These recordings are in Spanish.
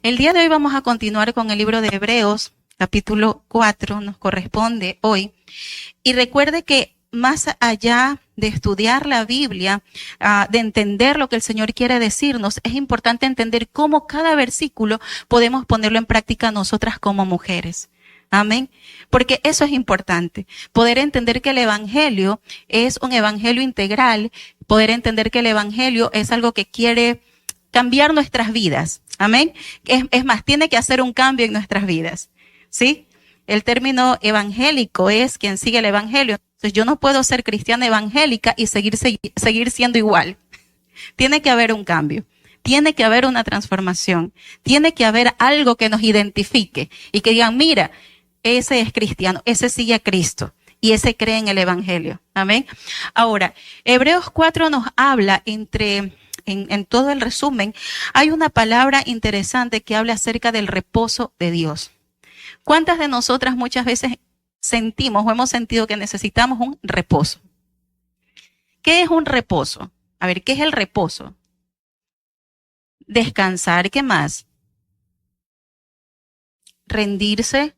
El día de hoy vamos a continuar con el libro de Hebreos, capítulo 4, nos corresponde hoy. Y recuerde que más allá de estudiar la Biblia, de entender lo que el Señor quiere decirnos, es importante entender cómo cada versículo podemos ponerlo en práctica nosotras como mujeres. Amén. Porque eso es importante. Poder entender que el evangelio es un evangelio integral, poder entender que el evangelio es algo que quiere cambiar nuestras vidas. Amén. Es más, tiene que hacer un cambio en nuestras vidas. ¿Sí? El término evangélico es quien sigue el evangelio. Entonces yo no puedo ser cristiana evangélica y seguir siendo igual. Tiene que haber un cambio. Tiene que haber una transformación. Tiene que haber algo que nos identifique y que digan, mira, ese es cristiano, ese sigue a Cristo y ese cree en el evangelio. Amén. Ahora, Hebreos 4 nos habla en todo el resumen, hay una palabra interesante que habla acerca del reposo de Dios. ¿Cuántas de nosotras muchas veces sentimos o hemos sentido que necesitamos un reposo? ¿Qué es un reposo? A ver, ¿qué es el reposo? Descansar, ¿qué más? Rendirse,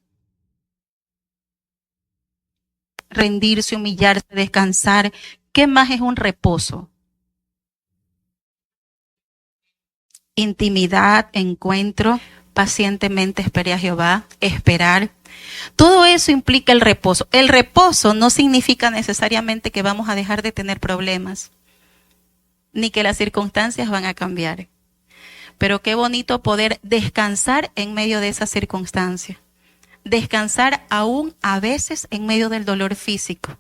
humillarse, descansar. ¿Qué más es un reposo? Intimidad, encuentro, pacientemente esperé a Jehová, esperar. Todo eso implica el reposo. El reposo no significa necesariamente que vamos a dejar de tener problemas, ni que las circunstancias van a cambiar. Pero qué bonito poder descansar en medio de esas circunstancias. Descansar aún a veces en medio del dolor físico.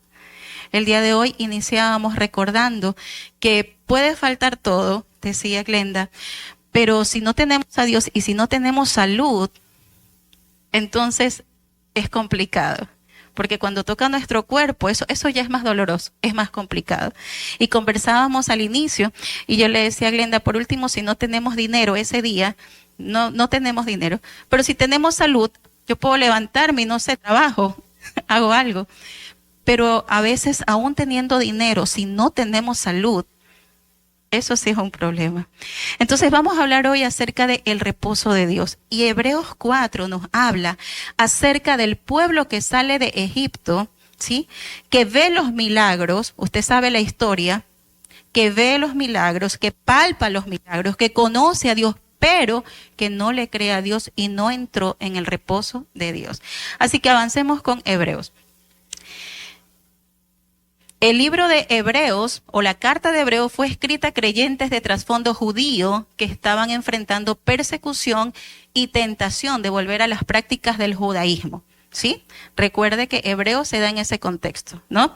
El día de hoy iniciábamos recordando que puede faltar todo, decía Glenda, pero si no tenemos a Dios y si no tenemos salud, entonces es complicado. Porque cuando toca nuestro cuerpo, eso ya es más doloroso, es más complicado. Y conversábamos al inicio y yo le decía a Glenda, por último, si no tenemos dinero ese día, no tenemos dinero. Pero si tenemos salud, yo puedo levantarme y no sé, trabajo, hago algo. Pero a veces, aún teniendo dinero, si no tenemos salud, eso sí es un problema. Entonces vamos a hablar hoy acerca del reposo de Dios. Y Hebreos 4 nos habla acerca del pueblo que sale de Egipto, ¿sí? Que ve los milagros, usted sabe la historia, que ve los milagros, que palpa los milagros, que conoce a Dios, pero que no le cree a Dios y no entró en el reposo de Dios. Así que avancemos con Hebreos. El libro de Hebreos o la carta de Hebreos fue escrita a creyentes de trasfondo judío que estaban enfrentando persecución y tentación de volver a las prácticas del judaísmo, ¿sí? Recuerde que Hebreos se da en ese contexto, ¿no?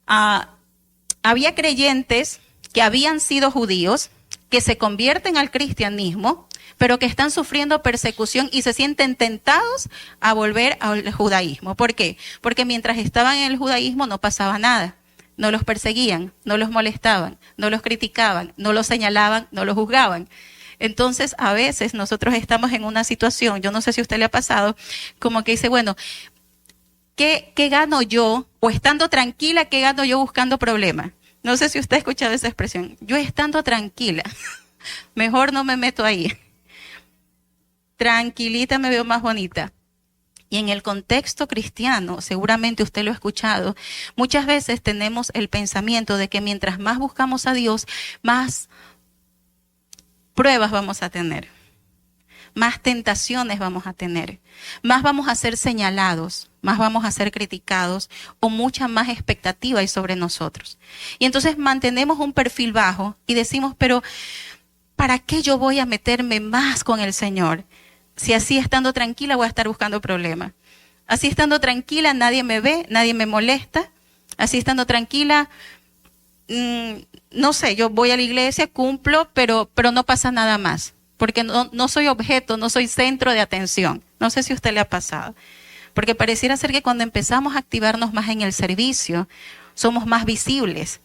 Había creyentes que habían sido judíos, que se convierten al cristianismo, pero que están sufriendo persecución y se sienten tentados a volver al judaísmo. ¿Por qué? Porque mientras estaban en el judaísmo no pasaba nada. No los perseguían, no los molestaban, no los criticaban, no los señalaban, no los juzgaban. Entonces, a veces nosotros estamos en una situación, yo no sé si a usted le ha pasado, como que dice, bueno, ¿qué gano yo? O estando tranquila, ¿qué gano yo buscando problemas? No sé si usted ha escuchado esa expresión. Yo estando tranquila, mejor no me meto ahí. Tranquilita me veo más bonita. Y en el contexto cristiano, seguramente usted lo ha escuchado, muchas veces tenemos el pensamiento de que mientras más buscamos a Dios, más pruebas vamos a tener, más tentaciones vamos a tener, más vamos a ser señalados, más vamos a ser criticados o mucha más expectativa hay sobre nosotros. Y entonces mantenemos un perfil bajo y decimos, pero ¿para qué yo voy a meterme más con el Señor? Si así estando tranquila voy a estar buscando problemas. Así estando tranquila nadie me ve, nadie me molesta. Así estando tranquila, no sé, yo voy a la iglesia, cumplo, pero no pasa nada más. Porque no soy objeto, no soy centro de atención. No sé si a usted le ha pasado. Porque pareciera ser que cuando empezamos a activarnos más en el servicio, somos más visibles.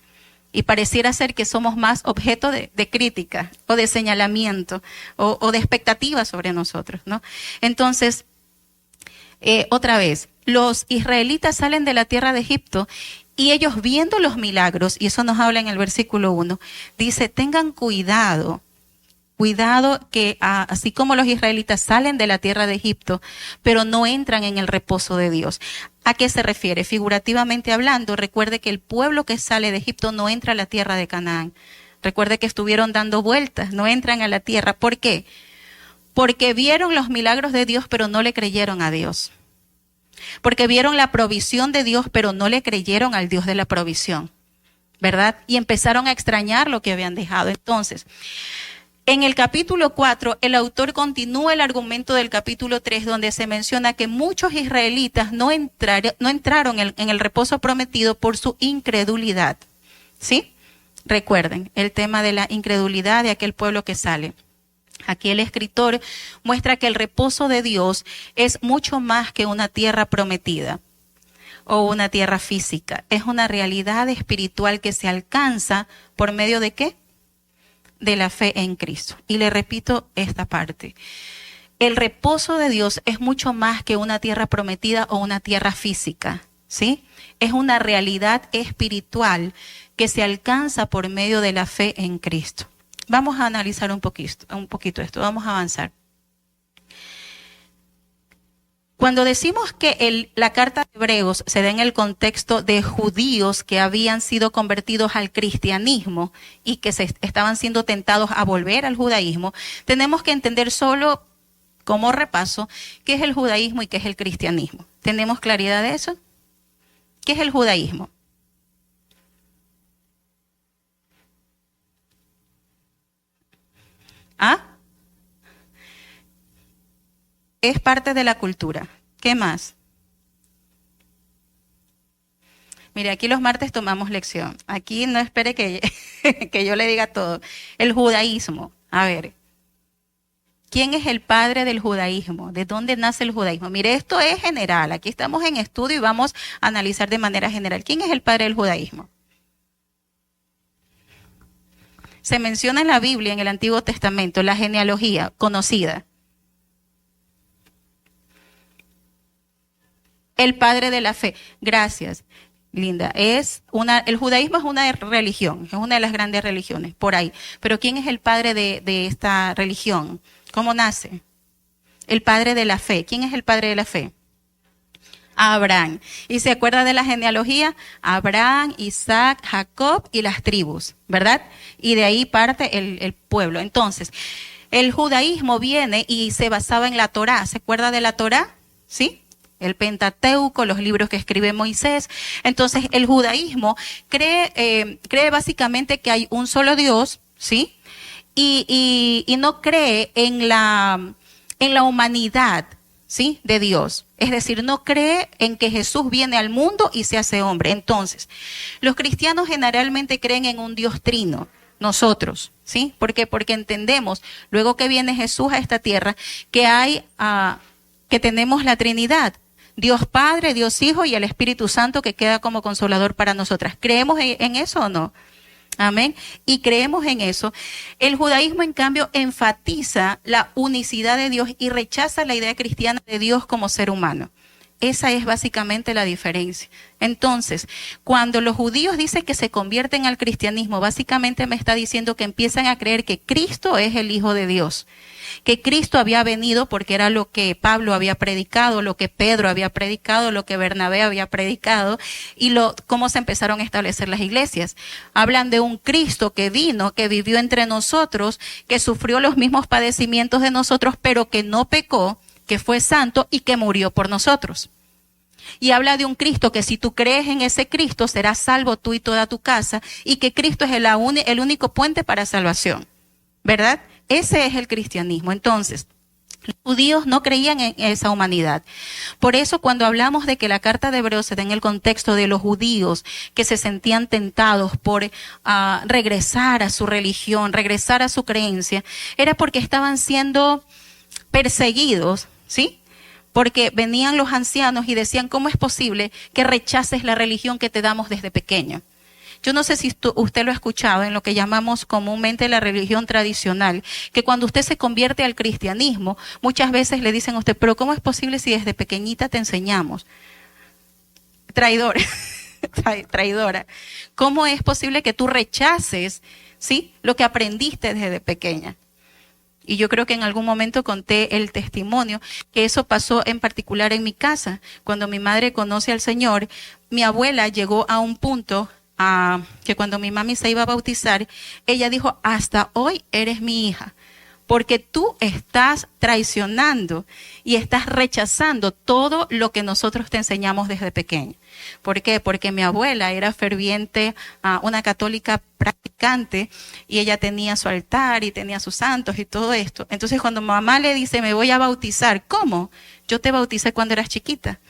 Y pareciera ser que somos más objeto de crítica o de señalamiento o de expectativas sobre nosotros, ¿no? Entonces, otra vez, los israelitas salen de la tierra de Egipto y ellos viendo los milagros, y eso nos habla en el versículo 1, dice, tengan cuidado Cuidado que así como los israelitas salen de la tierra de Egipto, pero no entran en el reposo de Dios. ¿A qué se refiere? Figurativamente hablando, recuerde que el pueblo que sale de Egipto no entra a la tierra de Canaán. Recuerde que estuvieron dando vueltas, no entran a la tierra. ¿Por qué? Porque vieron los milagros de Dios, pero no le creyeron a Dios. Porque vieron la provisión de Dios, pero no le creyeron al Dios de la provisión, ¿verdad? Y empezaron a extrañar lo que habían dejado. Entonces, en el capítulo 4, el autor continúa el argumento del capítulo 3, donde se menciona que muchos israelitas no entraron en el reposo prometido por su incredulidad. ¿Sí? Recuerden el tema de la incredulidad de aquel pueblo que sale. Aquí el escritor muestra que el reposo de Dios es mucho más que una tierra prometida o una tierra física. Es una realidad espiritual que se alcanza por medio de ¿qué? De la fe en Cristo. Y le repito esta parte. El reposo de Dios es mucho más que una tierra prometida o una tierra física, ¿sí? Es una realidad espiritual que se alcanza por medio de la fe en Cristo. Vamos a analizar un poquito esto, vamos a avanzar. Cuando decimos que la carta de Hebreos se da en el contexto de judíos que habían sido convertidos al cristianismo y que estaban siendo tentados a volver al judaísmo, tenemos que entender solo como repaso qué es el judaísmo y qué es el cristianismo. ¿Tenemos claridad de eso? ¿Qué es el judaísmo? ¿Ah? Es parte de la cultura. ¿Qué más? Mire, aquí los martes tomamos lección. Aquí no espere que, que yo le diga todo. El judaísmo. A ver, ¿quién es el padre del judaísmo? ¿De dónde nace el judaísmo? Mire, esto es general. Aquí estamos en estudio y vamos a analizar de manera general. ¿Quién es el padre del judaísmo? Se menciona en la Biblia, en el Antiguo Testamento, la genealogía conocida. El padre de la fe. Gracias, Linda. El judaísmo es una religión, es una de las grandes religiones, por ahí. Pero ¿quién es el padre de esta religión? ¿Cómo nace? El padre de la fe. ¿Quién es el padre de la fe? Abraham. ¿Y se acuerda de la genealogía? Abraham, Isaac, Jacob y las tribus, ¿verdad? Y de ahí parte el pueblo. Entonces, el judaísmo viene y se basaba en la Torá. ¿Se acuerda de la Torá? ¿Sí? El Pentateuco, los libros que escribe Moisés. Entonces, el judaísmo cree básicamente que hay un solo Dios, ¿sí? Y no cree en la humanidad, ¿sí? De Dios. Es decir, no cree en que Jesús viene al mundo y se hace hombre. Entonces, los cristianos generalmente creen en un Dios trino. Nosotros, ¿sí? ¿Por qué? Porque entendemos, luego que viene Jesús a esta tierra, que tenemos la Trinidad. Dios Padre, Dios Hijo y el Espíritu Santo que queda como consolador para nosotras. ¿Creemos en eso o no? Amén. Y creemos en eso. El judaísmo, en cambio, enfatiza la unicidad de Dios y rechaza la idea cristiana de Dios como ser humano. Esa es básicamente la diferencia. Entonces, cuando los judíos dicen que se convierten al cristianismo, básicamente me está diciendo que empiezan a creer que Cristo es el Hijo de Dios, que Cristo había venido porque era lo que Pablo había predicado, lo que Pedro había predicado, lo que Bernabé había predicado y cómo se empezaron a establecer las iglesias. Hablan de un Cristo que vino, que vivió entre nosotros, que sufrió los mismos padecimientos de nosotros, pero que no pecó, que fue santo y que murió por nosotros. Y habla de un Cristo que si tú crees en ese Cristo serás salvo tú y toda tu casa y que Cristo es el único puente para salvación, ¿verdad? Ese es el cristianismo. Entonces, los judíos no creían en esa humanidad. Por eso cuando hablamos de que la carta de Hebreos se da en el contexto de los judíos que se sentían tentados por regresar a su religión, regresar a su creencia, era porque estaban siendo perseguidos, ¿sí? Porque venían los ancianos y decían, ¿cómo es posible que rechaces la religión que te damos desde pequeño? Yo no sé si usted lo ha escuchado en lo que llamamos comúnmente la religión tradicional, que cuando usted se convierte al cristianismo, muchas veces le dicen a usted, pero ¿cómo es posible si desde pequeñita te enseñamos? Traidora, traidora. ¿Cómo es posible que tú rechaces, ¿sí?, lo que aprendiste desde pequeña? Y yo creo que en algún momento conté el testimonio, que eso pasó en particular en mi casa. Cuando mi madre conoce al Señor, mi abuela llegó a un punto que cuando mi mami se iba a bautizar, ella dijo, hasta hoy eres mi hija, porque tú estás traicionando y estás rechazando todo lo que nosotros te enseñamos desde pequeña. ¿Por qué? Porque mi abuela era ferviente, una católica practicante, y ella tenía su altar y tenía sus santos y todo esto. Entonces cuando mamá le dice, me voy a bautizar, ¿cómo? Yo te bauticé cuando eras chiquita.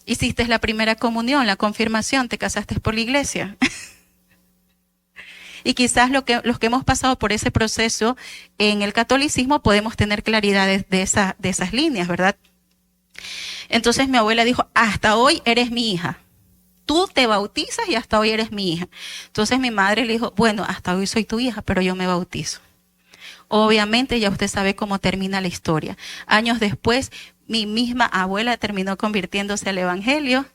Hiciste la primera comunión, la confirmación, te casaste por la iglesia. Y quizás los que hemos pasado por ese proceso en el catolicismo podemos tener claridad de esas líneas, ¿verdad? Entonces mi abuela dijo, hasta hoy eres mi hija. Tú te bautizas y hasta hoy eres mi hija. Entonces mi madre le dijo, bueno, hasta hoy soy tu hija, pero yo me bautizo. Obviamente ya usted sabe cómo termina la historia. Años después, mi misma abuela terminó convirtiéndose al evangelio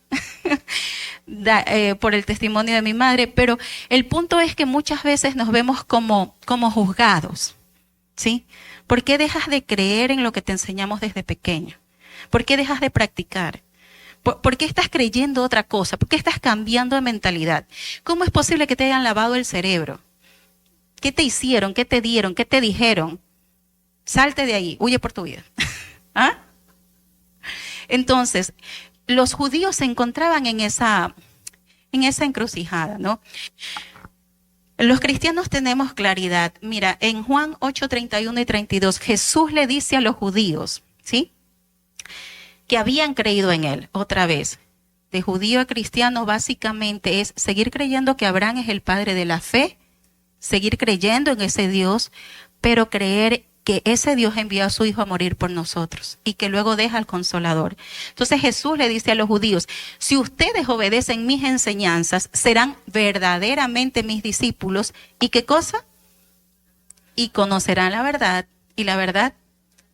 por el testimonio de mi madre, pero el punto es que muchas veces nos vemos como juzgados, ¿sí? ¿Por qué dejas de creer en lo que te enseñamos desde pequeño? ¿Por qué dejas de practicar? ¿Por qué estás creyendo otra cosa? ¿Por qué estás cambiando de mentalidad? ¿Cómo es posible que te hayan lavado el cerebro? ¿Qué te hicieron? ¿Qué te dieron? ¿Qué te dijeron? Salte de ahí, huye por tu vida. ¿Ah? Entonces, los judíos se encontraban en esa encrucijada, ¿no? Los cristianos tenemos claridad. Mira, en Juan 8, 31 y 32, Jesús le dice a los judíos, ¿sí?, que habían creído en él. Otra vez, de judío a cristiano básicamente es seguir creyendo que Abraham es el padre de la fe, seguir creyendo en ese Dios, pero creer que ese Dios envió a su Hijo a morir por nosotros y que luego deja al Consolador. Entonces Jesús le dice a los judíos, si ustedes obedecen mis enseñanzas, serán verdaderamente mis discípulos. ¿Y qué cosa? Y conocerán la verdad, y la verdad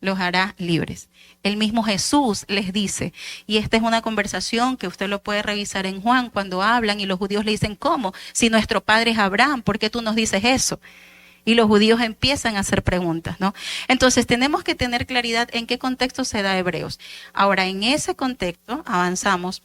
los hará libres. El mismo Jesús les dice, y esta es una conversación que usted lo puede revisar en Juan, cuando hablan y los judíos le dicen, ¿cómo? Si nuestro padre es Abraham, ¿por qué tú nos dices eso? Y los judíos empiezan a hacer preguntas, ¿no? Entonces tenemos que tener claridad en qué contexto se da Hebreos. Ahora, en ese contexto avanzamos,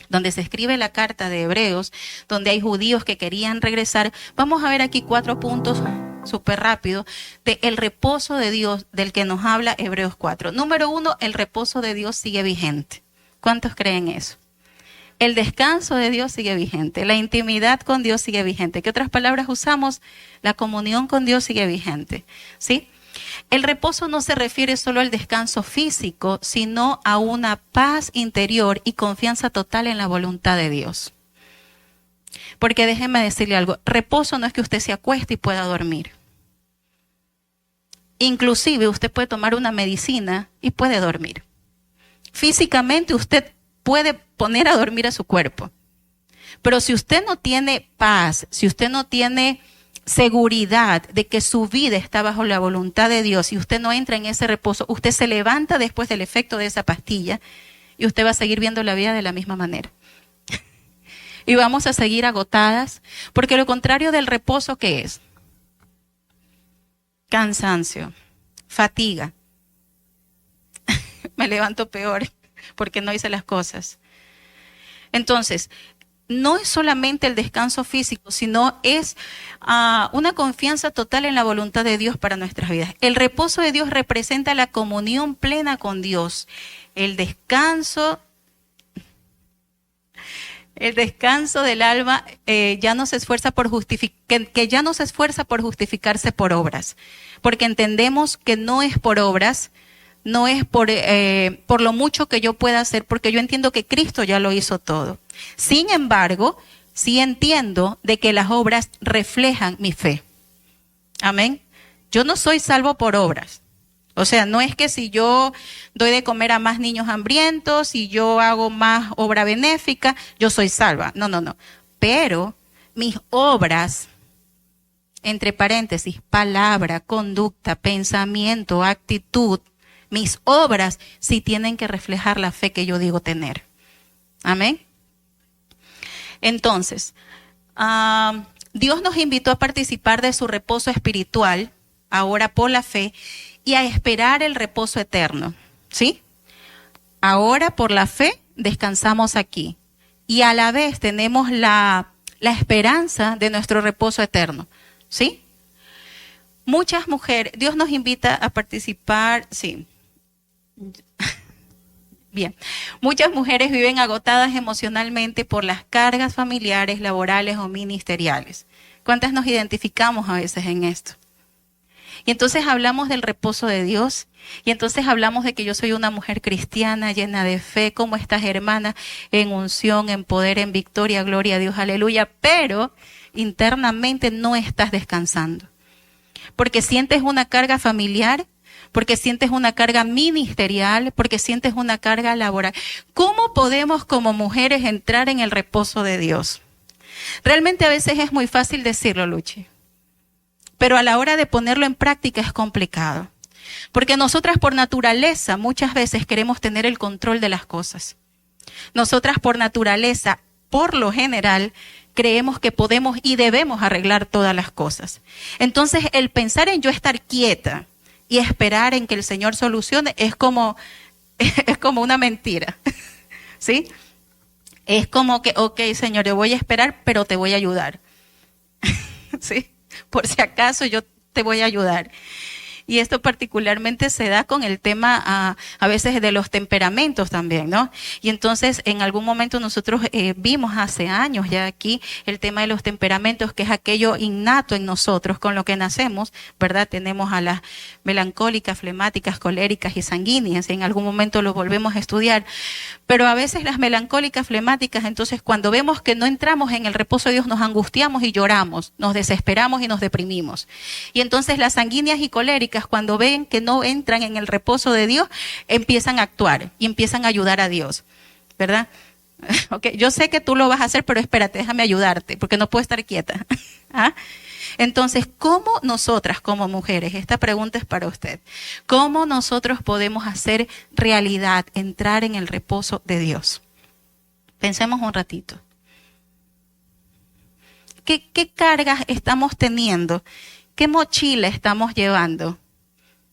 donde se escribe la carta de Hebreos, donde hay judíos que querían regresar. Vamos a ver aquí 4 puntos súper rápido de el reposo de Dios del que nos habla Hebreos 4. Número 1, el reposo de Dios sigue vigente. ¿Cuántos creen eso? El descanso de Dios sigue vigente, la intimidad con Dios sigue vigente. ¿Qué otras palabras usamos? La comunión con Dios sigue vigente, ¿sí? El reposo no se refiere solo al descanso físico, sino a una paz interior y confianza total en la voluntad de Dios. Porque déjeme decirle algo, reposo no es que usted se acueste y pueda dormir. Inclusive usted puede tomar una medicina y puede dormir. Físicamente usted puede poner a dormir a su cuerpo. Pero si usted no tiene paz, si usted no tiene seguridad de que su vida está bajo la voluntad de Dios y usted no entra en ese reposo, usted se levanta después del efecto de esa pastilla y usted va a seguir viendo la vida de la misma manera. Y vamos a seguir agotadas, porque lo contrario del reposo, ¿qué es? Cansancio, fatiga. Me levanto peor porque no hice las cosas. Entonces, no es solamente el descanso físico, sino es una confianza total en la voluntad de Dios para nuestras vidas. El reposo de Dios representa la comunión plena con Dios. El descanso del alma ya no se esfuerza por que ya no se esfuerza por justificarse por obras, porque entendemos que no es por obras, no es por lo mucho que yo pueda hacer, porque yo entiendo que Cristo ya lo hizo todo. Sin embargo, sí entiendo de que las obras reflejan mi fe. Amén. Yo no soy salvo por obras. O sea, no es que si yo doy de comer a más niños hambrientos, si yo hago más obra benéfica, yo soy salva. No, no, no. Pero mis obras, entre paréntesis, palabra, conducta, pensamiento, actitud, mis obras sí tienen que reflejar la fe que yo digo tener. Amén. Entonces, Dios nos invitó a participar de su reposo espiritual ahora por la fe, y a esperar el reposo eterno, ¿sí? Ahora por la fe descansamos aquí y a la vez tenemos la esperanza de nuestro reposo eterno, ¿sí? Muchas mujeres, Dios nos invita a participar, sí. Bien, muchas mujeres viven agotadas emocionalmente por las cargas familiares, laborales o ministeriales. ¿Cuántas nos identificamos a veces en esto? Y entonces hablamos del reposo de Dios, y entonces hablamos de que yo soy una mujer cristiana, llena de fe, como estas hermanas, en unción, en poder, en victoria, gloria a Dios, aleluya, pero internamente no estás descansando. Porque sientes una carga familiar, porque sientes una carga ministerial, porque sientes una carga laboral. ¿Cómo podemos como mujeres entrar en el reposo de Dios? Realmente a veces es muy fácil decirlo, Luchi, pero a la hora de ponerlo en práctica es complicado. Porque nosotras por naturaleza muchas veces queremos tener el control de las cosas. Nosotras por naturaleza, por lo general, creemos que podemos y debemos arreglar todas las cosas. Entonces, el pensar en yo estar quieta y esperar en que el Señor solucione es como una mentira, ¿sí? Es como que, ok, Señor, yo voy a esperar, pero te voy a ayudar, ¿sí? Por si acaso yo te voy a ayudar. Y esto particularmente se da con el tema a veces de los temperamentos también, ¿no? Y entonces en algún momento nosotros vimos hace años ya aquí el tema de los temperamentos, que es aquello innato en nosotros con lo que nacemos, ¿verdad? Tenemos a las melancólicas, flemáticas, coléricas y sanguíneas, y en algún momento lo volvemos a estudiar. Pero a veces las melancólicas, flemáticas, entonces cuando vemos que no entramos en el reposo de Dios, nos angustiamos y lloramos, nos desesperamos y nos deprimimos. Y entonces las sanguíneas y coléricas, cuando ven que no entran en el reposo de Dios, empiezan a actuar y empiezan a ayudar a Dios, ¿verdad? Okay, yo sé que tú lo vas a hacer, pero espérate, déjame ayudarte, porque no puedo estar quieta. ¿Ah? Entonces, ¿cómo nosotras como mujeres, esta pregunta es para usted, cómo nosotros podemos hacer realidad, entrar en el reposo de Dios? Pensemos un ratito. ¿Qué cargas estamos teniendo? ¿Qué mochila estamos llevando?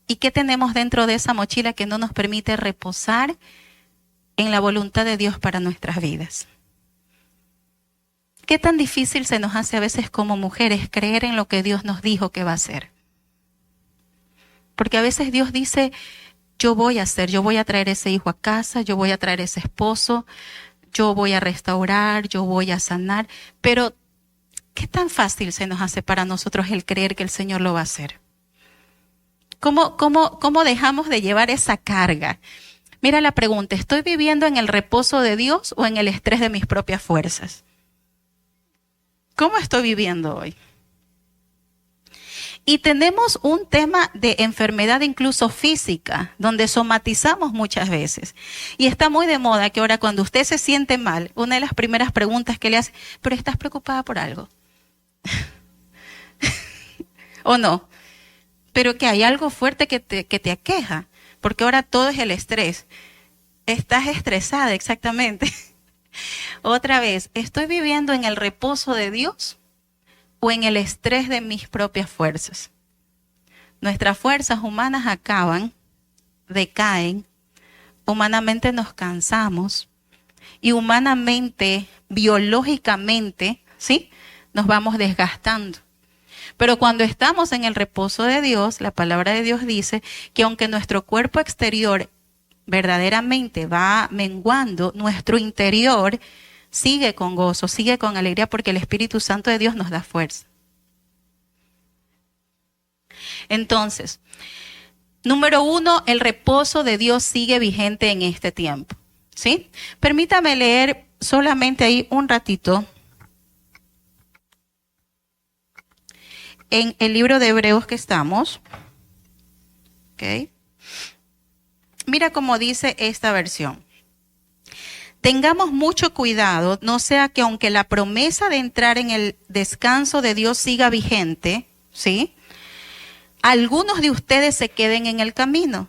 ¿Y qué tenemos dentro de esa mochila que no nos permite reposar en la voluntad de Dios para nuestras vidas? ¿Qué tan difícil se nos hace a veces como mujeres creer en lo que Dios nos dijo que va a hacer? Porque a veces Dios dice, yo voy a hacer, yo voy a traer ese hijo a casa, yo voy a traer ese esposo, yo voy a restaurar, yo voy a sanar, pero ¿qué tan fácil se nos hace para nosotros el creer que el Señor lo va a hacer? ¿Cómo dejamos de llevar esa carga? Mira la pregunta, ¿estoy viviendo en el reposo de Dios o en el estrés de mis propias fuerzas? ¿Cómo estoy viviendo hoy? Y tenemos un tema de enfermedad incluso física, donde somatizamos muchas veces. Y está muy de moda que ahora cuando usted se siente mal, una de las primeras preguntas que le hace, ¿pero estás preocupada por algo? ¿O no? Pero que hay algo fuerte que te aqueja, porque ahora todo es el estrés. Estás estresada, exactamente. Otra vez, ¿estoy viviendo en el reposo de Dios o en el estrés de mis propias fuerzas? Nuestras fuerzas humanas acaban, decaen, humanamente nos cansamos y humanamente, biológicamente, ¿sí? Nos vamos desgastando. Pero cuando estamos en el reposo de Dios, la palabra de Dios dice que aunque nuestro cuerpo exterior verdaderamente va menguando, nuestro interior sigue con gozo, sigue con alegría, porque el Espíritu Santo de Dios nos da fuerza. Entonces, número 1, el reposo de Dios sigue vigente en este tiempo, ¿sí? Permítame leer solamente ahí un ratito en el libro de Hebreos que estamos. ¿Ok? Mira cómo dice esta versión. Tengamos mucho cuidado, no sea que aunque la promesa de entrar en el descanso de Dios siga vigente, ¿sí? Algunos de ustedes se queden en el camino,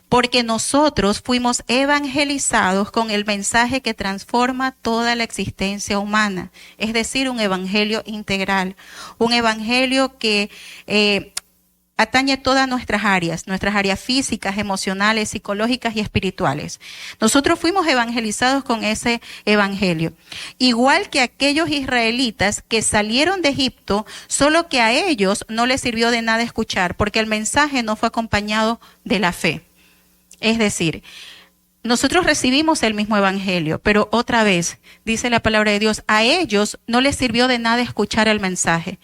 porque nosotros fuimos evangelizados con el mensaje que transforma toda la existencia humana, es decir, un evangelio integral, un evangelio que atañe todas nuestras áreas físicas, emocionales, psicológicas y espirituales. Nosotros fuimos evangelizados con ese evangelio. Igual que aquellos israelitas que salieron de Egipto, solo que a ellos no les sirvió de nada escuchar, porque el mensaje no fue acompañado de la fe. Es decir, nosotros recibimos el mismo evangelio, pero otra vez, dice la palabra de Dios, a ellos no les sirvió de nada escuchar el mensaje,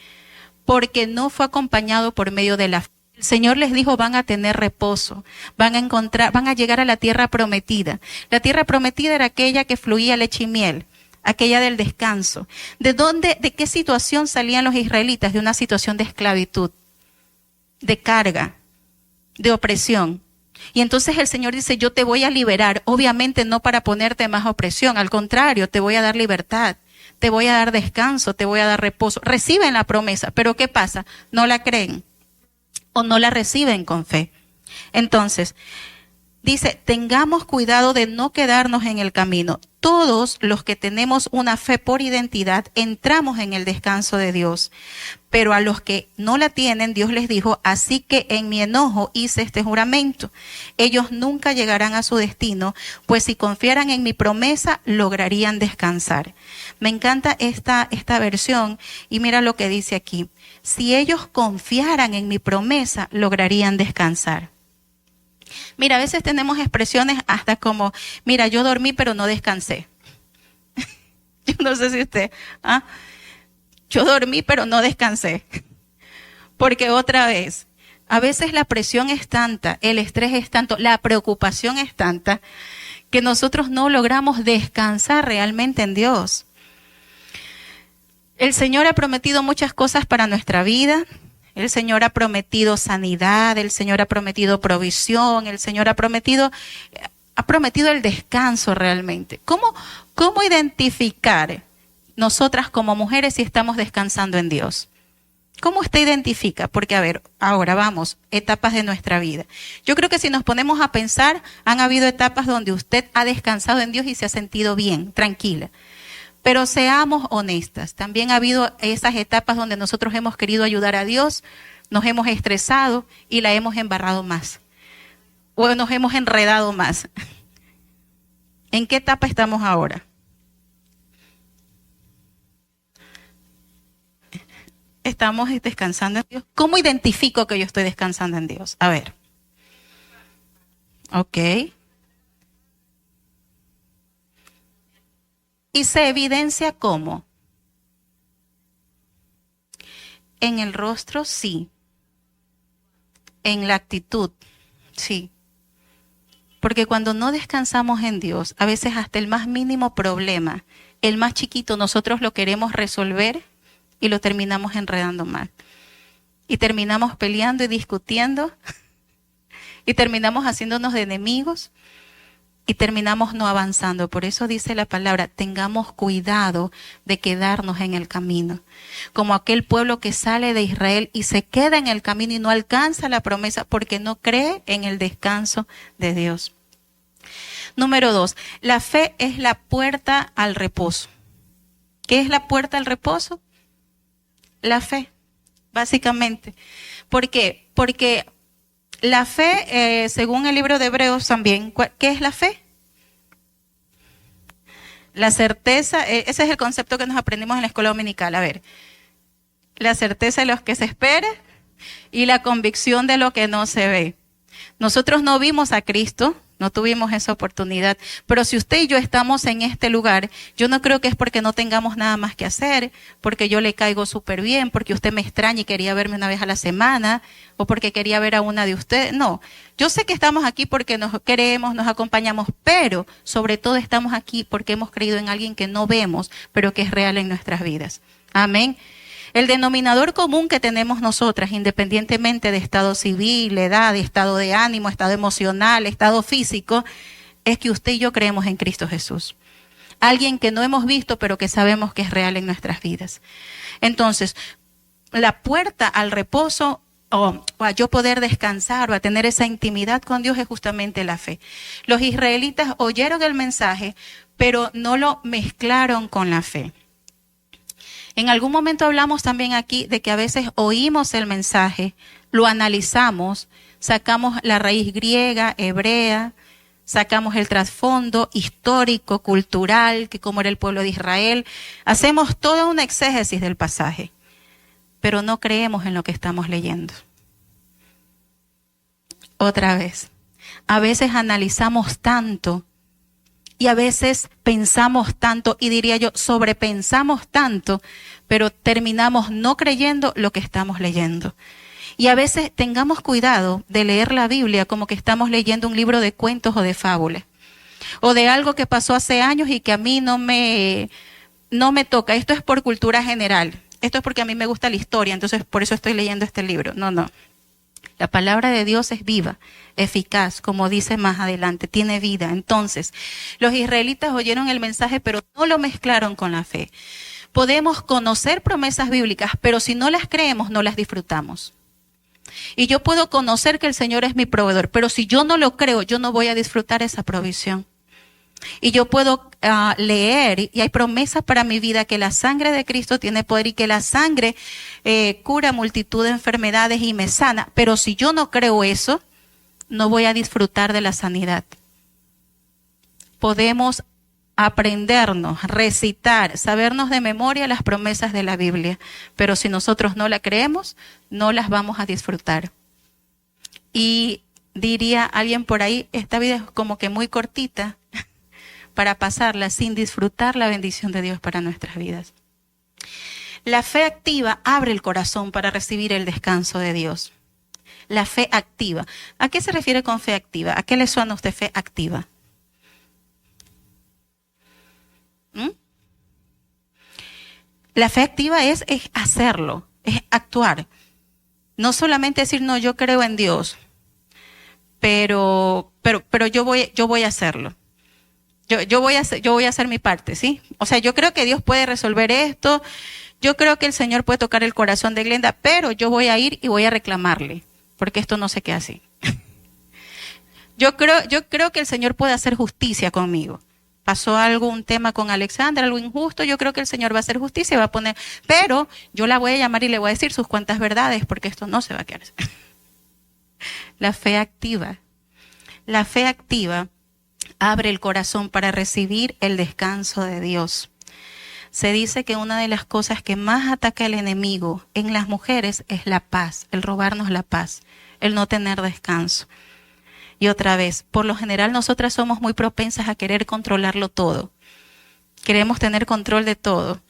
porque no fue acompañado por medio de la fe. El Señor les dijo, van a tener reposo, van a llegar a la tierra prometida. La tierra prometida era aquella que fluía leche y miel, aquella del descanso. ¿De qué situación salían los israelitas? De una situación de esclavitud, de carga, de opresión. Y entonces el Señor dice, yo te voy a liberar, obviamente no para ponerte más opresión, al contrario, te voy a dar libertad, te voy a dar descanso, te voy a dar reposo. Reciben la promesa, pero ¿qué pasa? No la creen o no la reciben con fe. Entonces, dice, tengamos cuidado de no quedarnos en el camino. Todos los que tenemos una fe por identidad entramos en el descanso de Dios. Pero a los que no la tienen, Dios les dijo, así que en mi enojo hice este juramento. Ellos nunca llegarán a su destino, pues si confiaran en mi promesa, lograrían descansar. Me encanta esta versión y mira lo que dice aquí. Si ellos confiaran en mi promesa, lograrían descansar. Mira, a veces tenemos expresiones hasta como, mira, yo dormí pero no descansé. Yo no sé si usted, yo dormí pero no descansé. Porque otra vez, a veces la presión es tanta, el estrés es tanto, la preocupación es tanta, que nosotros no logramos descansar realmente en Dios. El Señor ha prometido muchas cosas para nuestra vida. El Señor ha prometido sanidad, el Señor ha prometido provisión, el Señor ha prometido el descanso realmente. ¿Cómo identificar nosotras como mujeres si estamos descansando en Dios? ¿Cómo usted identifica? Porque a ver, ahora vamos, etapas de nuestra vida. Yo creo que si nos ponemos a pensar, han habido etapas donde usted ha descansado en Dios y se ha sentido bien, tranquila. Pero seamos honestas, también ha habido esas etapas donde nosotros hemos querido ayudar a Dios, nos hemos estresado y la hemos embarrado más. O nos hemos enredado más. ¿En qué etapa estamos ahora? Estamos descansando en Dios. ¿Cómo identifico que yo estoy descansando en Dios? A ver. Ok. ¿Y se evidencia cómo? En el rostro, sí. En la actitud, sí. Porque cuando no descansamos en Dios, a veces hasta el más mínimo problema, el más chiquito, nosotros lo queremos resolver y lo terminamos enredando mal. Y terminamos peleando y discutiendo. Y terminamos haciéndonos de enemigos. Y terminamos no avanzando. Por eso dice la palabra, tengamos cuidado de quedarnos en el camino. Como aquel pueblo que sale de Israel y se queda en el camino y no alcanza la promesa porque no cree en el descanso de Dios. Número 2, la fe es la puerta al reposo. ¿Qué es la puerta al reposo? La fe, básicamente. ¿Por qué? Porque la fe, según el libro de Hebreos también, ¿qué es la fe? La certeza, ese es el concepto que nos aprendimos en la escuela dominical. A ver, la certeza de lo que se espera y la convicción de lo que no se ve. Nosotros no vimos a Cristo, no tuvimos esa oportunidad, pero si usted y yo estamos en este lugar, yo no creo que es porque no tengamos nada más que hacer, porque yo le caigo súper bien, porque usted me extraña y quería verme una vez a la semana, o porque quería ver a una de ustedes. No, yo sé que estamos aquí porque nos queremos, nos acompañamos, pero sobre todo estamos aquí porque hemos creído en alguien que no vemos, pero que es real en nuestras vidas. Amén. El denominador común que tenemos nosotras, independientemente de estado civil, edad, estado de ánimo, estado emocional, estado físico, es que usted y yo creemos en Cristo Jesús. Alguien que no hemos visto, pero que sabemos que es real en nuestras vidas. Entonces, la puerta al reposo o a yo poder descansar o a tener esa intimidad con Dios es justamente la fe. Los israelitas oyeron el mensaje, pero no lo mezclaron con la fe. En algún momento hablamos también aquí de que a veces oímos el mensaje, lo analizamos, sacamos la raíz griega, hebrea, sacamos el trasfondo histórico, cultural, que cómo era el pueblo de Israel, hacemos toda una exégesis del pasaje, pero no creemos en lo que estamos leyendo. Otra vez, a veces analizamos tanto y a veces pensamos tanto, y diría yo, sobrepensamos tanto, pero terminamos no creyendo lo que estamos leyendo. Y a veces tengamos cuidado de leer la Biblia como que estamos leyendo un libro de cuentos o de fábulas, o de algo que pasó hace años y que a mí no me toca. Esto es por cultura general, esto es porque a mí me gusta la historia, entonces por eso estoy leyendo este libro. No. La palabra de Dios es viva, eficaz, como dice más adelante, tiene vida. Entonces, los israelitas oyeron el mensaje, pero no lo mezclaron con la fe. Podemos conocer promesas bíblicas, pero si no las creemos, no las disfrutamos. Y yo puedo conocer que el Señor es mi proveedor, pero si yo no lo creo, yo no voy a disfrutar esa provisión. Y yo puedo leer, y hay promesas para mi vida, que la sangre de Cristo tiene poder y que la sangre cura multitud de enfermedades y me sana. Pero si yo no creo eso, no voy a disfrutar de la sanidad. Podemos aprendernos, recitar, sabernos de memoria las promesas de la Biblia, pero si nosotros no la creemos, no las vamos a disfrutar. Y diría alguien por ahí, esta vida es como que muy cortita para pasarla sin disfrutar la bendición de Dios para nuestras vidas. La fe activa abre el corazón para recibir el descanso de Dios. La fe activa. ¿A qué se refiere con fe activa? ¿A qué le suena a usted fe activa? La fe activa es hacerlo, es actuar. No solamente decir, no, yo creo en Dios, pero yo voy a hacerlo. Yo voy a hacer mi parte, ¿sí? O sea, yo creo que Dios puede resolver esto, yo creo que el Señor puede tocar el corazón de Glenda, pero yo voy a ir y voy a reclamarle, porque esto no se queda así. Yo creo que el Señor puede hacer justicia conmigo. Pasó un tema con Alexandra, algo injusto, yo creo que el Señor va a hacer justicia y va a poner, pero yo la voy a llamar y le voy a decir sus cuantas verdades, porque esto no se va a quedar así. La fe activa. La fe activa abre el corazón para recibir el descanso de Dios. Se dice que una de las cosas que más ataca el enemigo en las mujeres es la paz, el robarnos la paz, el no tener descanso. Y otra vez, por lo general nosotras somos muy propensas a querer controlarlo todo. Queremos tener control de todo.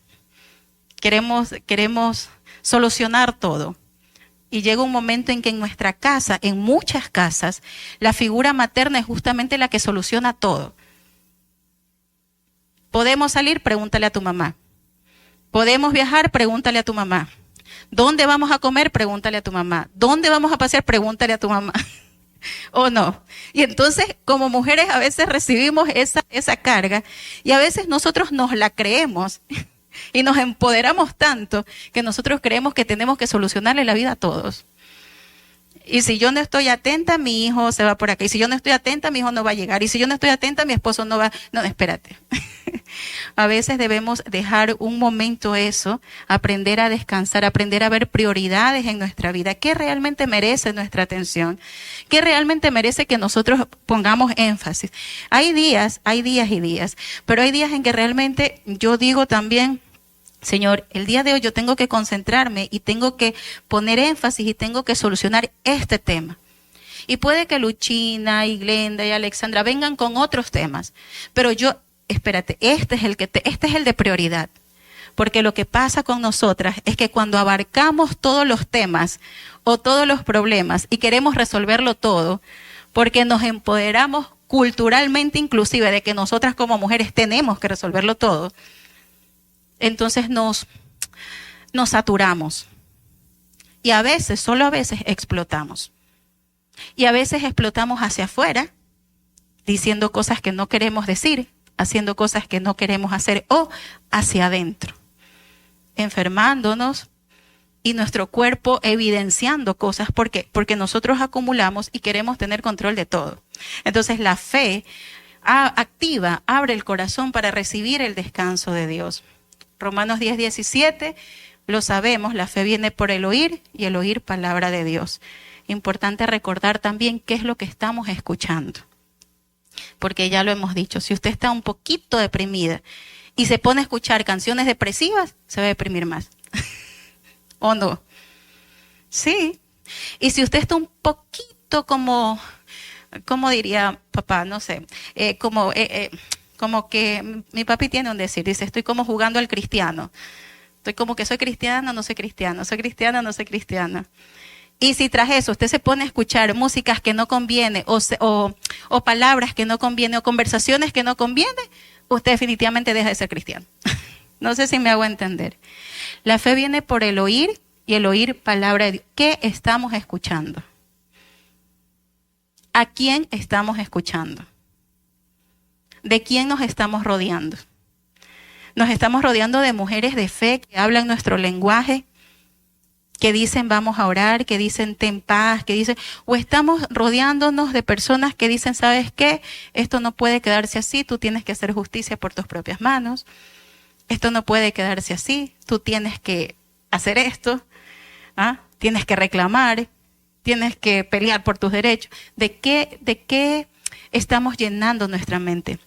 Queremos solucionar todo. Y llega un momento en que en nuestra casa, en muchas casas, la figura materna es justamente la que soluciona todo. Podemos salir, pregúntale a tu mamá. Podemos viajar, pregúntale a tu mamá. ¿Dónde vamos a comer? Pregúntale a tu mamá. ¿Dónde vamos a pasear? Pregúntale a tu mamá. ¿O no? Y entonces, como mujeres, a veces recibimos esa carga y a veces nosotros nos la creemos y nos empoderamos tanto que nosotros creemos que tenemos que solucionarle la vida a todos. Y si yo no estoy atenta, mi hijo se va por acá. Y si yo no estoy atenta, mi hijo no va a llegar. Y si yo no estoy atenta, mi esposo no va. No, espérate. A veces debemos dejar un momento eso, aprender a descansar, aprender a ver prioridades en nuestra vida. ¿Qué realmente merece nuestra atención? ¿Qué realmente merece que nosotros pongamos énfasis? Hay días y días. Pero hay días en que realmente yo digo también, Señor, el día de hoy yo tengo que concentrarme y tengo que poner énfasis y tengo que solucionar este tema. Y puede que Luchina y Glenda y Alexandra vengan con otros temas, pero espérate, este es el de prioridad. Porque lo que pasa con nosotras es que cuando abarcamos todos los temas o todos los problemas y queremos resolverlo todo, porque nos empoderamos culturalmente inclusive de que nosotras como mujeres tenemos que resolverlo todo, entonces nos saturamos. Y a veces, solo a veces, explotamos. Y a veces explotamos hacia afuera, diciendo cosas que no queremos decir, haciendo cosas que no queremos hacer, o hacia adentro, enfermándonos y nuestro cuerpo evidenciando cosas. ¿Por qué? Porque nosotros acumulamos y queremos tener control de todo. Entonces la fe activa, abre el corazón para recibir el descanso de Dios. Romanos 10:17, lo sabemos, la fe viene por el oír y el oír palabra de Dios. Importante recordar también qué es lo que estamos escuchando. Porque ya lo hemos dicho, si usted está un poquito deprimida y se pone a escuchar canciones depresivas, se va a deprimir más. ¿O no? Sí. Y si usted está un poquito como diría papá, no sé, como que mi papi tiene un decir, dice, estoy como jugando al cristiano. Estoy como que soy cristiano, no soy cristiano, soy cristiana, no soy cristiana. Y si tras eso usted se pone a escuchar músicas que no conviene o palabras que no conviene o conversaciones que no conviene, usted definitivamente deja de ser cristiano. No sé si me hago entender. La fe viene por el oír y el oír palabra de Dios. ¿Qué estamos escuchando? ¿A quién estamos escuchando? ¿De quién nos estamos rodeando? Nos estamos rodeando de mujeres de fe que hablan nuestro lenguaje, que dicen vamos a orar, que dicen ten paz, que dicen, o estamos rodeándonos de personas que dicen, ¿sabes qué? Esto no puede quedarse así, tú tienes que hacer justicia por tus propias manos. Esto no puede quedarse así, tú tienes que hacer esto, tienes que reclamar, tienes que pelear por tus derechos. ¿De qué estamos llenando nuestra mente?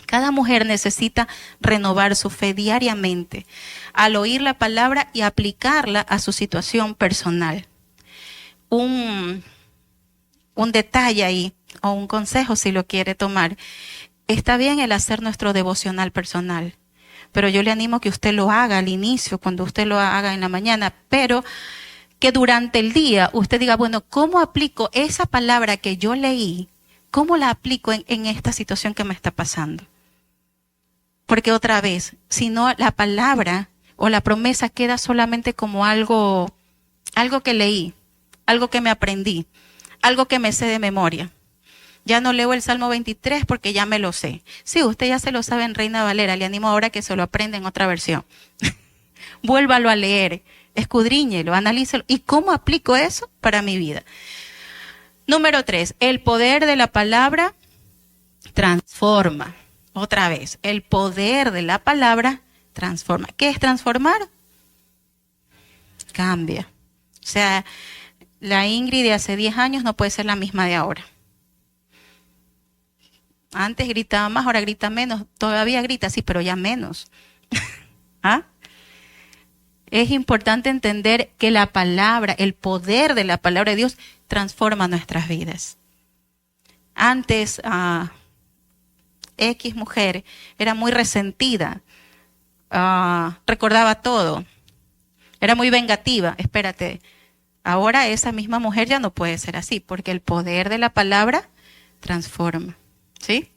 Cada mujer necesita renovar su fe diariamente al oír la palabra y aplicarla a su situación personal. Un detalle ahí, o un consejo si lo quiere tomar. Está bien el hacer nuestro devocional personal, pero yo le animo que usted lo haga al inicio, cuando usted lo haga en la mañana, pero que durante el día usted diga, bueno, ¿cómo aplico esa palabra que yo leí? ¿Cómo la aplico en esta situación que me está pasando? Porque otra vez, si no, la palabra o la promesa queda solamente como algo que leí, algo que me aprendí, algo que me sé de memoria. Ya no leo el Salmo 23 porque ya me lo sé. Sí, usted ya se lo sabe en Reina Valera, le animo ahora que se lo aprenda en otra versión. Vuélvalo a leer, escudriñelo, analícelo. ¿Y cómo aplico eso para mi vida? Número 3, el poder de la palabra transforma. Otra vez, el poder de la palabra transforma. ¿Qué es transformar? Cambia. O sea, la Ingrid de hace 10 años no puede ser la misma de ahora. Antes gritaba más, ahora grita menos. Todavía grita, sí, pero ya menos. Es importante entender que la palabra, el poder de la palabra de Dios transforma nuestras vidas. Antes, X mujer era muy resentida, recordaba todo, era muy vengativa. Espérate, ahora esa misma mujer ya no puede ser así, porque el poder de la palabra transforma, ¿sí?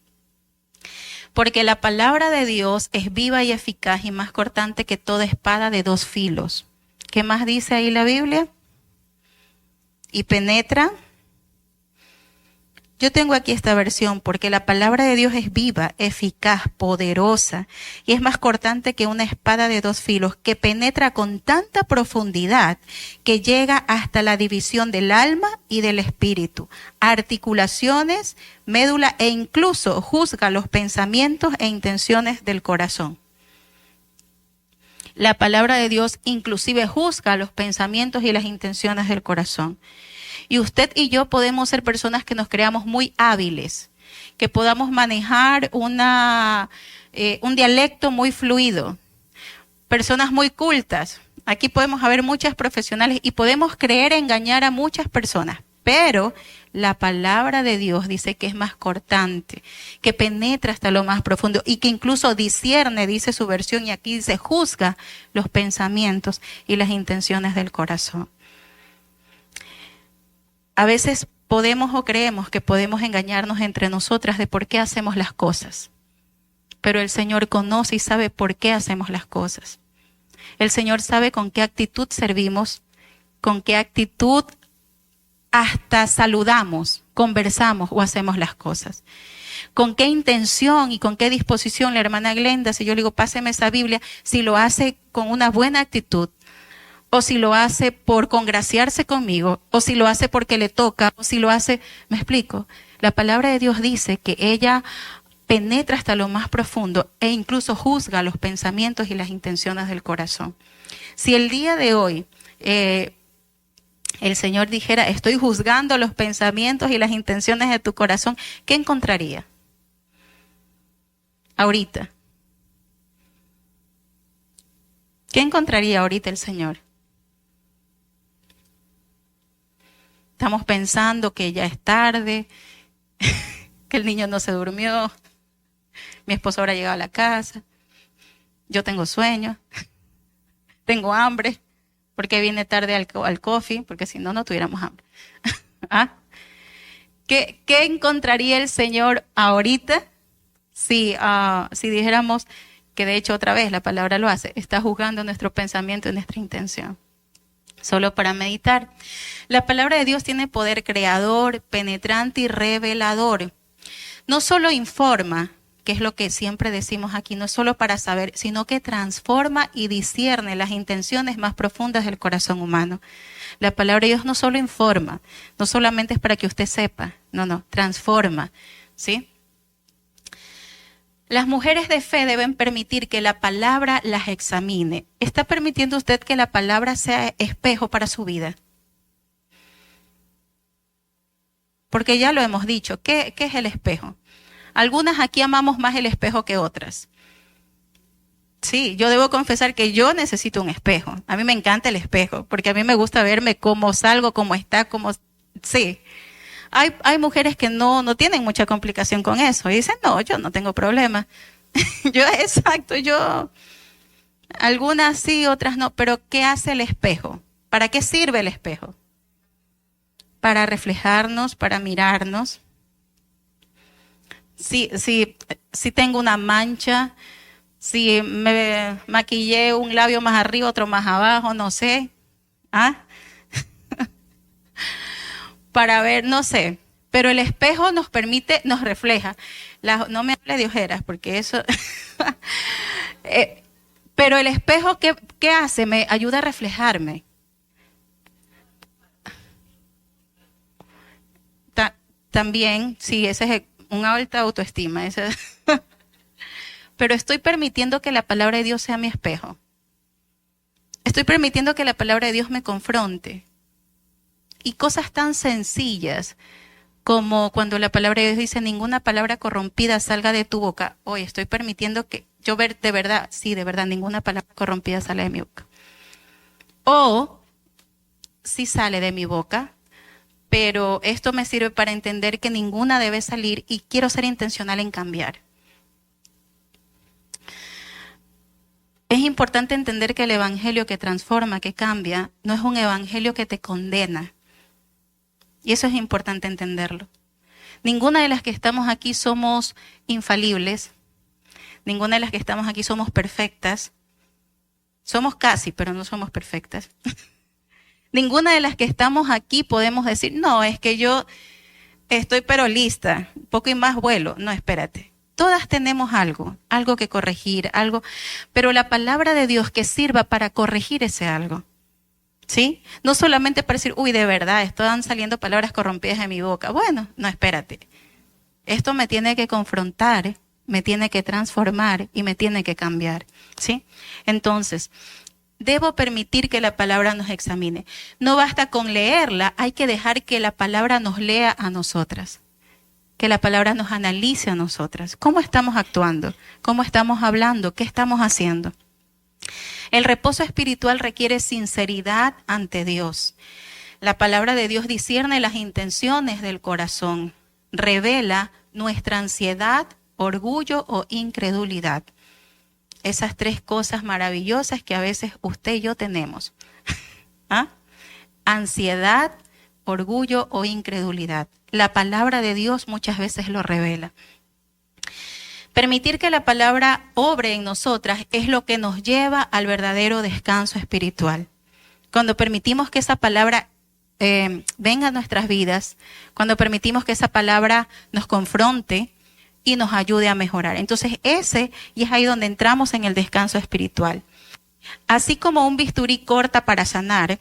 Porque la palabra de Dios es viva y eficaz y más cortante que toda espada de 2 filos. ¿Qué más dice ahí la Biblia? Y penetra. Yo tengo aquí esta versión porque la palabra de Dios es viva, eficaz, poderosa y es más cortante que una espada de 2 filos que penetra con tanta profundidad que llega hasta la división del alma y del espíritu, articulaciones, médula e incluso juzga los pensamientos e intenciones del corazón. La palabra de Dios inclusive juzga los pensamientos y las intenciones del corazón. Y usted y yo podemos ser personas que nos creamos muy hábiles, que podamos manejar un dialecto muy fluido, personas muy cultas. Aquí podemos haber muchas profesionales y podemos creer engañar a muchas personas, pero la palabra de Dios dice que es más cortante, que penetra hasta lo más profundo y que incluso discierne, dice su versión, y aquí dice juzga los pensamientos y las intenciones del corazón. A veces podemos o creemos que podemos engañarnos entre nosotras de por qué hacemos las cosas. Pero el Señor conoce y sabe por qué hacemos las cosas. El Señor sabe con qué actitud servimos, con qué actitud hasta saludamos, conversamos o hacemos las cosas. Con qué intención y con qué disposición la hermana Glenda, si yo le digo páseme esa Biblia, si lo hace con una buena actitud, o si lo hace por congraciarse conmigo, o si lo hace porque le toca, o si lo hace, me explico. La palabra de Dios dice que ella penetra hasta lo más profundo e incluso juzga los pensamientos y las intenciones del corazón. Si el día de hoy el Señor dijera, estoy juzgando los pensamientos y las intenciones de tu corazón, ¿qué encontraría? Ahorita. ¿Qué encontraría ahorita el Señor? Estamos pensando que ya es tarde, que el niño no se durmió, mi esposo ahora ha llegado a la casa, yo tengo sueño, tengo hambre, porque vine tarde al coffee, porque si no, no tuviéramos hambre. ¿Ah? ¿Qué encontraría el Señor ahorita si dijéramos que de hecho otra vez la palabra lo hace, está juzgando nuestro pensamiento y nuestra intención? Solo para meditar. La palabra de Dios tiene poder creador, penetrante y revelador. No solo informa, que es lo que siempre decimos aquí, no es solo para saber, sino que transforma y discierne las intenciones más profundas del corazón humano. La palabra de Dios no solo informa, no solamente es para que usted sepa, no, transforma, ¿sí? Las mujeres de fe deben permitir que la palabra las examine. ¿Está permitiendo usted que la palabra sea espejo para su vida? Porque ya lo hemos dicho, ¿qué es el espejo? Algunas aquí amamos más el espejo que otras. Sí, yo debo confesar que yo necesito un espejo. A mí me encanta el espejo, porque a mí me gusta verme cómo salgo, cómo está, cómo... Sí. Hay mujeres que no tienen mucha complicación con eso. Y dicen, no, yo no tengo problema. Algunas sí, otras no. Pero ¿qué hace el espejo? ¿Para qué sirve el espejo? Para reflejarnos, para mirarnos. Si tengo una mancha, si me maquillé un labio más arriba, otro más abajo, no sé. Para ver, no sé. Pero el espejo nos permite, nos refleja. No me hable de ojeras, porque eso... pero el espejo, ¿qué hace? Me ayuda a reflejarme. También, sí, ese es una alta autoestima. Pero estoy permitiendo que la palabra de Dios sea mi espejo. Estoy permitiendo que la palabra de Dios me confronte. Y cosas tan sencillas como cuando la palabra de Dios dice, ninguna palabra corrompida salga de tu boca. Hoy estoy permitiendo que yo ver de verdad, ninguna palabra corrompida sale de mi boca. O sí sale de mi boca, pero esto me sirve para entender que ninguna debe salir y quiero ser intencional en cambiar. Es importante entender que el evangelio que transforma, que cambia, no es un evangelio que te condena. Y eso es importante entenderlo. Ninguna de las que estamos aquí somos infalibles. Ninguna de las que estamos aquí somos perfectas. Somos casi, pero no somos perfectas. Ninguna de las que estamos aquí podemos decir, no, es que yo estoy pero lista, poco y más vuelo. No, espérate. Todas tenemos algo que corregir, algo, pero la palabra de Dios que sirva para corregir ese algo. ¿Sí? No solamente para decir, uy, de verdad, están saliendo palabras corrompidas de mi boca. Bueno, no, espérate. Esto me tiene que confrontar, me tiene que transformar y me tiene que cambiar. ¿Sí? Entonces, debo permitir que la palabra nos examine. No basta con leerla, hay que dejar que la palabra nos lea a nosotras. Que la palabra nos analice a nosotras. ¿Cómo estamos actuando? ¿Cómo estamos hablando? ¿Qué estamos haciendo? El reposo espiritual requiere sinceridad ante Dios. La palabra de Dios discierne las intenciones del corazón, revela nuestra ansiedad, orgullo o incredulidad. Esas tres cosas maravillosas que a veces usted y yo tenemos. Ansiedad, orgullo o incredulidad. La palabra de Dios muchas veces lo revela. Permitir que la palabra obre en nosotras es lo que nos lleva al verdadero descanso espiritual. Cuando permitimos que esa palabra venga a nuestras vidas, cuando permitimos que esa palabra nos confronte y nos ayude a mejorar. Entonces y es ahí donde entramos en el descanso espiritual. Así como un bisturí corta para sanar,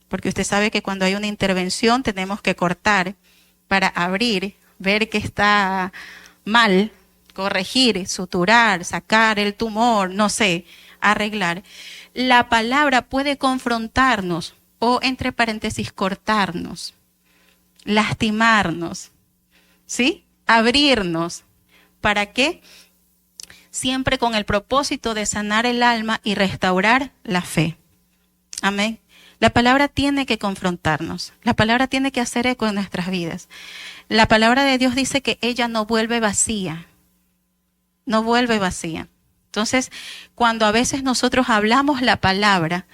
porque usted sabe que cuando hay una intervención tenemos que cortar para abrir, ver que está mal, corregir, suturar, sacar el tumor, no sé, arreglar. La palabra puede confrontarnos o, entre paréntesis, cortarnos, lastimarnos, ¿sí? Abrirnos. ¿Para qué? Siempre con el propósito de sanar el alma y restaurar la fe. Amén. La palabra tiene que confrontarnos. La palabra tiene que hacer eco en nuestras vidas. La palabra de Dios dice que ella no vuelve vacía. No vuelve vacía. Entonces, cuando a veces nosotros hablamos la palabra,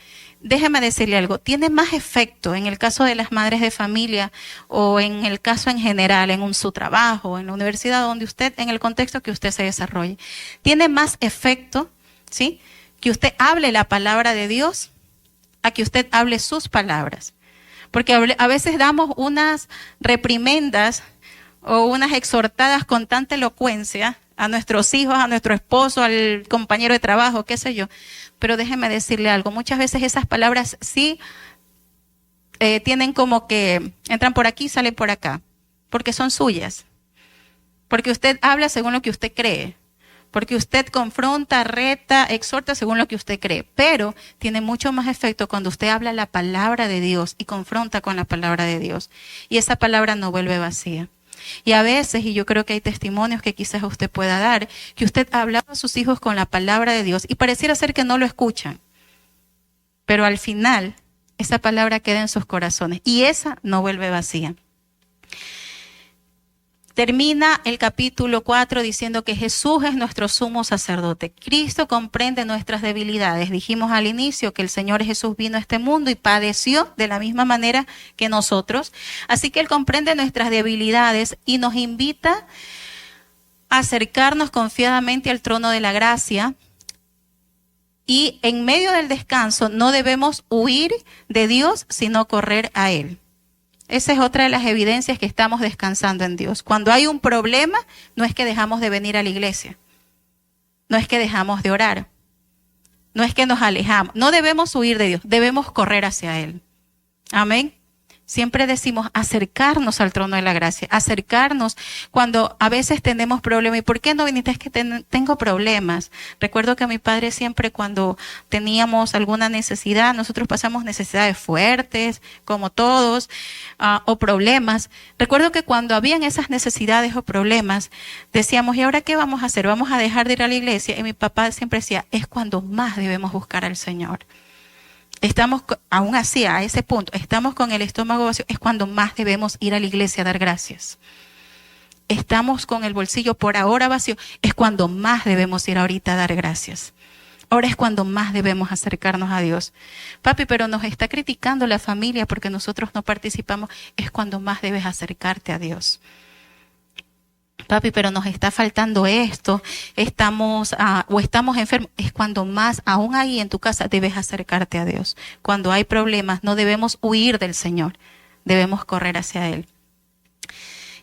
déjeme decirle algo, tiene más efecto en el caso de las madres de familia o en el caso en general, en su trabajo, en la universidad donde usted, en el contexto que usted se desarrolle. Tiene más efecto, ¿sí?, que usted hable la palabra de Dios a que usted hable sus palabras. Porque a veces damos unas reprimendas o unas exhortadas con tanta elocuencia a nuestros hijos, a nuestro esposo, al compañero de trabajo, qué sé yo. Pero déjeme decirle algo, muchas veces esas palabras sí tienen como que entran por aquí y salen por acá, porque son suyas. Porque usted habla según lo que usted cree. Porque usted confronta, reta, exhorta según lo que usted cree. Pero tiene mucho más efecto cuando usted habla la palabra de Dios y confronta con la palabra de Dios. Y esa palabra no vuelve vacía. Y a veces, y yo creo que hay testimonios que quizás usted pueda dar, que usted ha hablado a sus hijos con la palabra de Dios y pareciera ser que no lo escuchan. Pero al final, esa palabra queda en sus corazones y esa no vuelve vacía. Termina el capítulo 4 diciendo que Jesús es nuestro sumo sacerdote. Cristo comprende nuestras debilidades. Dijimos al inicio que el Señor Jesús vino a este mundo y padeció de la misma manera que nosotros. Así que Él comprende nuestras debilidades y nos invita a acercarnos confiadamente al trono de la gracia. Y en medio del descanso no debemos huir de Dios, sino correr a Él. Esa es otra de las evidencias que estamos descansando en Dios. Cuando hay un problema, no es que dejamos de venir a la iglesia. No es que dejamos de orar. No es que nos alejamos. No debemos huir de Dios, debemos correr hacia Él. Amén. Siempre decimos acercarnos al trono de la gracia, acercarnos cuando a veces tenemos problemas. ¿Y por qué no viniste? Es que tengo problemas. Recuerdo que mi padre siempre cuando teníamos alguna necesidad, nosotros pasamos necesidades fuertes, como todos, o problemas. Recuerdo que cuando habían esas necesidades o problemas, decíamos, ¿y ahora qué vamos a hacer? ¿Vamos a dejar de ir a la iglesia? Y mi papá siempre decía, es cuando más debemos buscar al Señor. Estamos, aún así, a ese punto, estamos con el estómago vacío, es cuando más debemos ir a la iglesia a dar gracias. Estamos con el bolsillo por ahora vacío, es cuando más debemos ir ahorita a dar gracias. Ahora es cuando más debemos acercarnos a Dios. Papi, pero nos está criticando la familia porque nosotros no participamos, es cuando más debes acercarte a Dios. Papi, pero nos está faltando esto, estamos enfermos, es cuando más, aún ahí en tu casa, debes acercarte a Dios. Cuando hay problemas, no debemos huir del Señor, debemos correr hacia Él.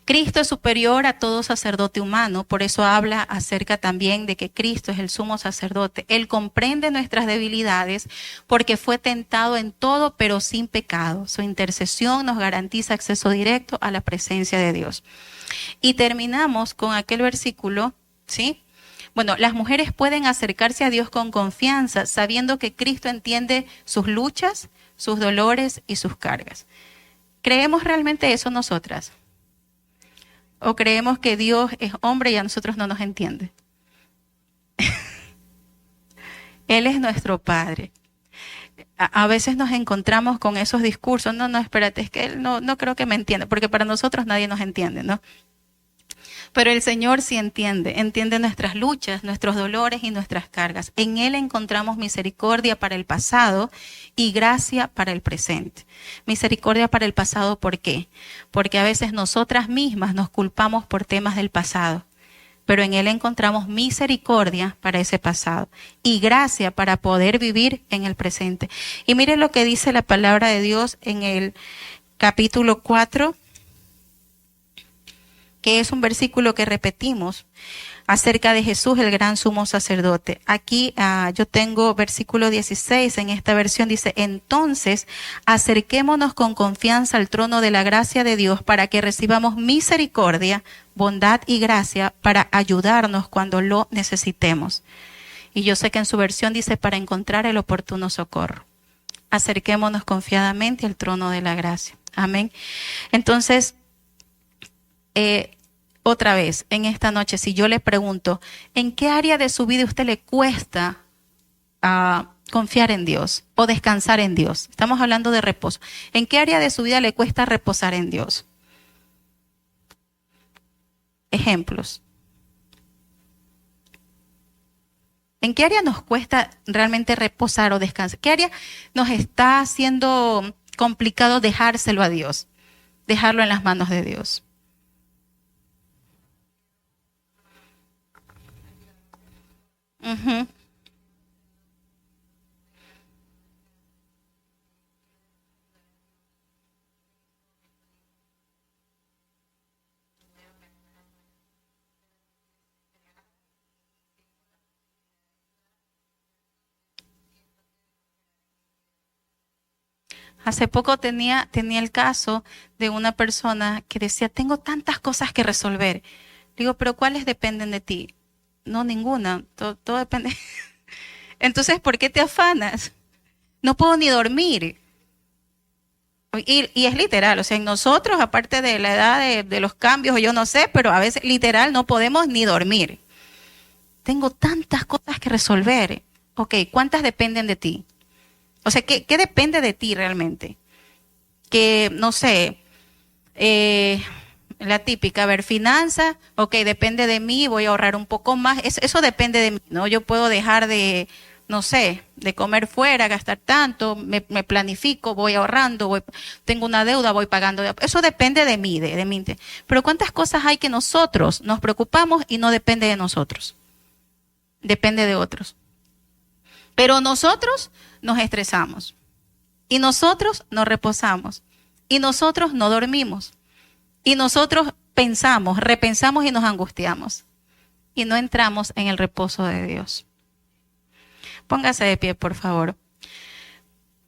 Cristo es superior a todo sacerdote humano, por eso habla acerca también de que Cristo es el sumo sacerdote. Él comprende nuestras debilidades porque fue tentado en todo, pero sin pecado. Su intercesión nos garantiza acceso directo a la presencia de Dios. Y terminamos con aquel versículo, ¿sí? Bueno, las mujeres pueden acercarse a Dios con confianza, sabiendo que Cristo entiende sus luchas, sus dolores y sus cargas. ¿Creemos realmente eso nosotras? ¿O creemos que Dios es hombre y a nosotros no nos entiende? Él es nuestro Padre. A veces nos encontramos con esos discursos, no, espérate, es que Él no creo que me entienda, porque para nosotros nadie nos entiende, ¿no? Pero el Señor sí entiende nuestras luchas, nuestros dolores y nuestras cargas. En Él encontramos misericordia para el pasado y gracia para el presente. Misericordia para el pasado, ¿por qué? Porque a veces nosotras mismas nos culpamos por temas del pasado, pero en Él encontramos misericordia para ese pasado y gracia para poder vivir en el presente. Y mire lo que dice la palabra de Dios en el capítulo 4. que es un versículo que repetimos acerca de Jesús, el gran sumo sacerdote. Aquí yo tengo versículo 16, en esta versión dice: entonces acerquémonos con confianza al trono de la gracia de Dios para que recibamos misericordia, bondad y gracia para ayudarnos cuando lo necesitemos. Y yo sé que en su versión dice: para encontrar el oportuno socorro. Acerquémonos confiadamente al trono de la gracia. Amén. Entonces, otra vez, en esta noche, si yo le pregunto, ¿en qué área de su vida a usted le cuesta confiar en Dios o descansar en Dios? Estamos hablando de reposo. ¿En qué área de su vida le cuesta reposar en Dios? Ejemplos. ¿En qué área nos cuesta realmente reposar o descansar? ¿Qué área nos está haciendo complicado dejárselo a Dios? Dejarlo en las manos de Dios. Ujú. Hace poco tenía el caso de una persona que decía: tengo tantas cosas que resolver. Digo: pero ¿cuáles dependen de ti? No, ninguna. Todo depende. Entonces, ¿por qué te afanas? No puedo ni dormir. Y es literal, o sea, en nosotros, aparte de la edad de los cambios, yo no sé, pero a veces literal no podemos ni dormir. Tengo tantas cosas que resolver. Ok, ¿cuántas dependen de ti? O sea, ¿qué depende de ti realmente? Que, no sé, la típica, a ver, finanzas, ok, depende de mí, voy a ahorrar un poco más, eso depende de mí, ¿no? Yo puedo dejar de, no sé, de comer fuera, gastar tanto, me planifico, voy ahorrando, tengo una deuda, voy pagando, eso depende de mí, de mí. Pero ¿cuántas cosas hay que nosotros nos preocupamos y no depende de nosotros? Depende de otros. Pero nosotros nos estresamos y nosotros nos reposamos y nosotros no dormimos y nosotros pensamos, repensamos y nos angustiamos y no entramos en el reposo de Dios. Póngase de pie, por favor.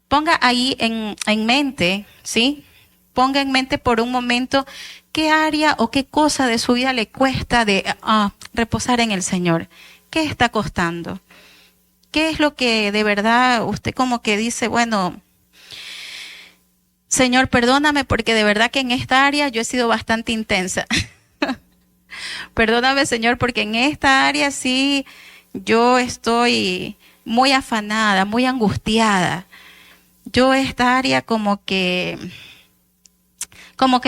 Ponga ahí en mente, ¿sí? Ponga en mente por un momento qué área o qué cosa de su vida le cuesta de reposar en el Señor. ¿Qué está costando? ¿Qué es lo que de verdad usted como que dice: bueno, Señor, perdóname porque de verdad que en esta área yo he sido bastante intensa? Perdóname, Señor, porque en esta área sí yo estoy muy afanada, muy angustiada. Yo esta área como que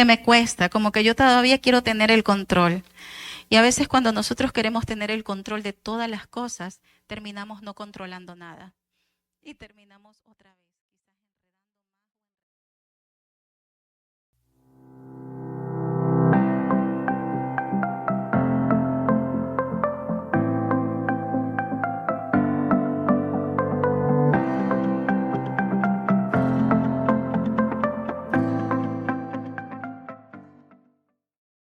me cuesta, como que yo todavía quiero tener el control. Y a veces cuando nosotros queremos tener el control de todas las cosas, terminamos no controlando nada. Y terminamos otra vez.